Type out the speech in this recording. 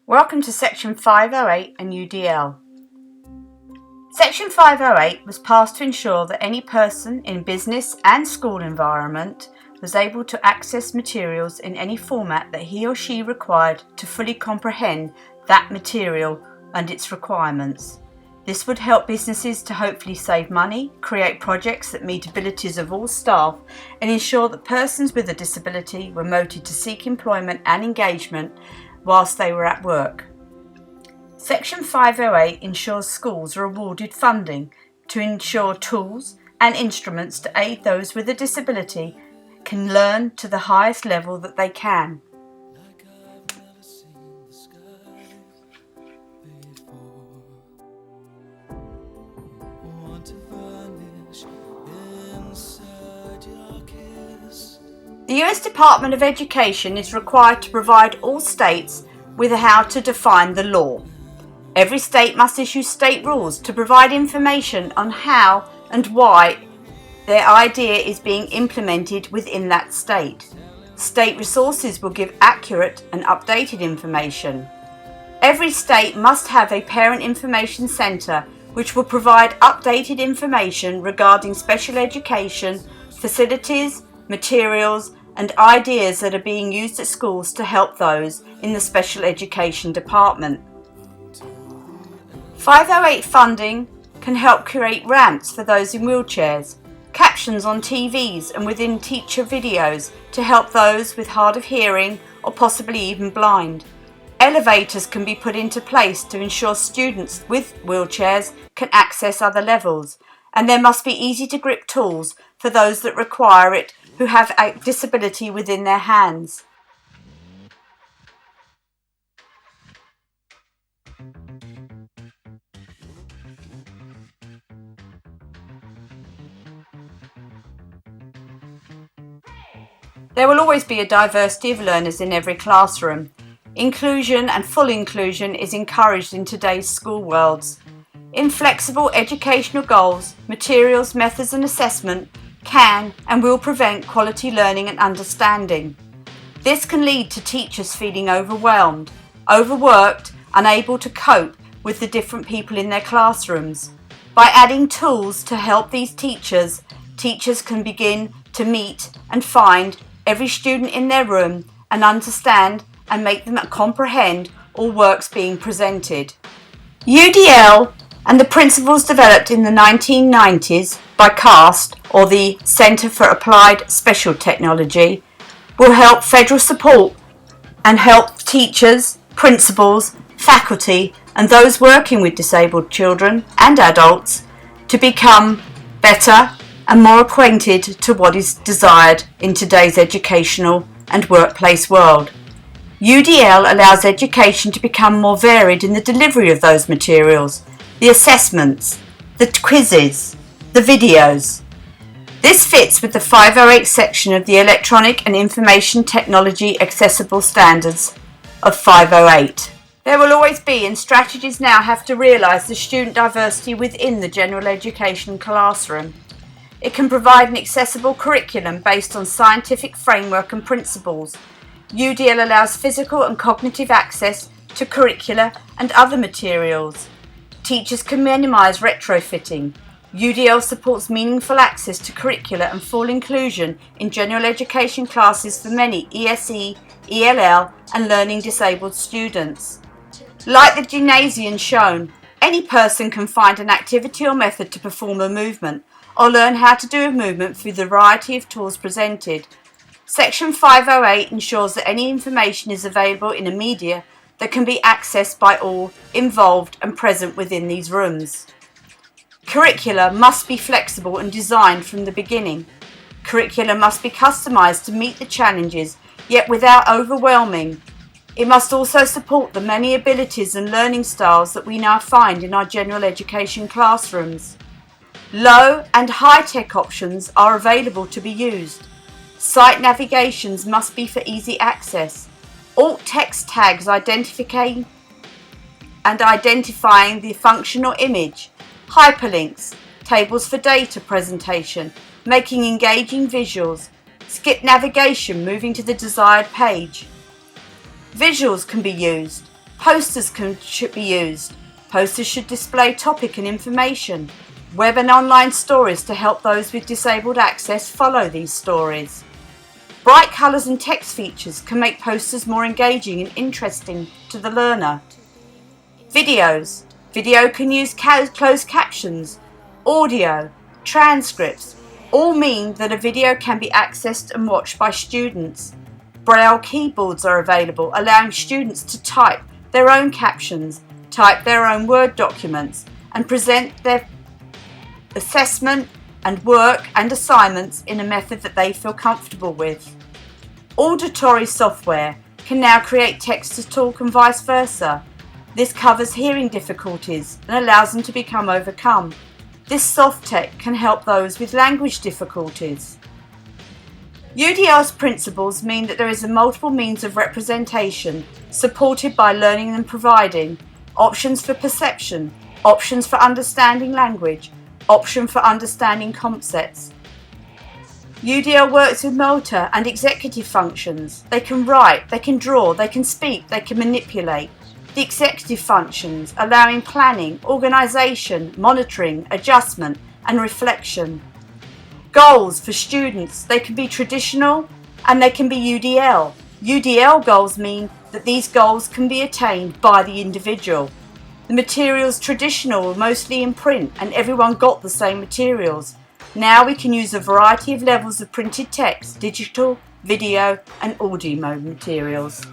Welcome to Section 508 and UDL. Section 508 was passed to ensure that any person in business and school environment was able to access materials in any format that he or she required to fully comprehend that material and its requirements. This would help businesses to hopefully save money, create projects that meet abilities of all staff, and ensure that persons with a disability were motivated to seek employment and engagement whilst they were at work. Section 508 ensures schools are awarded funding to ensure tools and instruments to aid those with a disability can learn to the highest level that they can. The US Department of Education is required to provide all states with how to define the law. Every state must issue state rules to provide information on how and why their idea is being implemented within that state. State resources will give accurate and updated information. Every state must have a parent information center which will provide updated information regarding special education, facilities, materials and ideas that are being used at schools to help those in the special education department. 508 funding can help create ramps for those in wheelchairs, captions on TVs and within teacher videos to help those with hard of hearing or possibly even blind. Elevators can be put into place to ensure students with wheelchairs can access other levels, and there must be easy to grip tools for those that require it who have a disability within their hands. There will always be a diversity of learners in every classroom. Inclusion and full inclusion is encouraged in today's school worlds. Inflexible educational goals, materials, methods and assessment can and will prevent quality learning and understanding. This can lead to teachers feeling overwhelmed, overworked, unable to cope with the different people in their classrooms. By adding tools to help these teachers can begin to meet and find every student in their room and understand and make them comprehend all works being presented. UDL and the principles developed in the 1990s by CAST, or the Centre for Applied Special Technology, will help federal support and help teachers, principals, faculty and those working with disabled children and adults to become better and more acquainted to what is desired in today's educational and workplace world. UDL allows education to become more varied in the delivery of those materials, the assessments, the quizzes, the videos. This fits with the 508 section of the Electronic and Information Technology Accessible Standards of 508. There will always be, and strategies now have to realise, the student diversity within the general education classroom. It can provide an accessible curriculum based on scientific framework and principles. UDL allows physical and cognitive access to curricula and other materials. Teachers can minimise retrofitting. UDL supports meaningful access to curricula and full inclusion in general education classes for many ESE, ELL and learning disabled students. Like the gymnasium shown, any person can find an activity or method to perform a movement or learn how to do a movement through the variety of tools presented. Section 508 ensures that any information is available in a media that can be accessed by all involved and present within these rooms. Curricula must be flexible and designed from the beginning. Curricula must be customised to meet the challenges, yet without overwhelming. It must also support the many abilities and learning styles that we now find in our general education classrooms. Low and high-tech options are available to be used. Site navigations must be for easy access. Alt text tags identifying the function or image. Hyperlinks, tables for data presentation, making engaging visuals. Skip navigation, moving to the desired page. Visuals can be used. Posters should be used. Posters should display topic and information, web and online stories to help those with disabled access follow these stories. Bright colours and text features can make posters more engaging and interesting to the learner. Videos. Video can use closed captions, audio, transcripts, all mean that a video can be accessed and watched by students. Braille keyboards are available, allowing students to type their own captions, type their own Word documents, and present their assessment and work and assignments in a method that they feel comfortable with. Auditory software can now create text to talk and vice versa. This covers hearing difficulties and allows them to become overcome. This soft tech can help those with language difficulties. UDL's principles mean that there is a multiple means of representation supported by learning and providing options for perception, options for understanding language, option for understanding concepts. UDL works with motor and executive functions. They can write, they can draw, they can speak, they can manipulate. The executive functions allowing planning, organisation, monitoring, adjustment and reflection. Goals for students, they can be traditional and they can be UDL. UDL goals mean that these goals can be attained by the individual. The materials traditional were mostly in print and everyone got the same materials. Now we can use a variety of levels of printed text, digital, video and audio materials.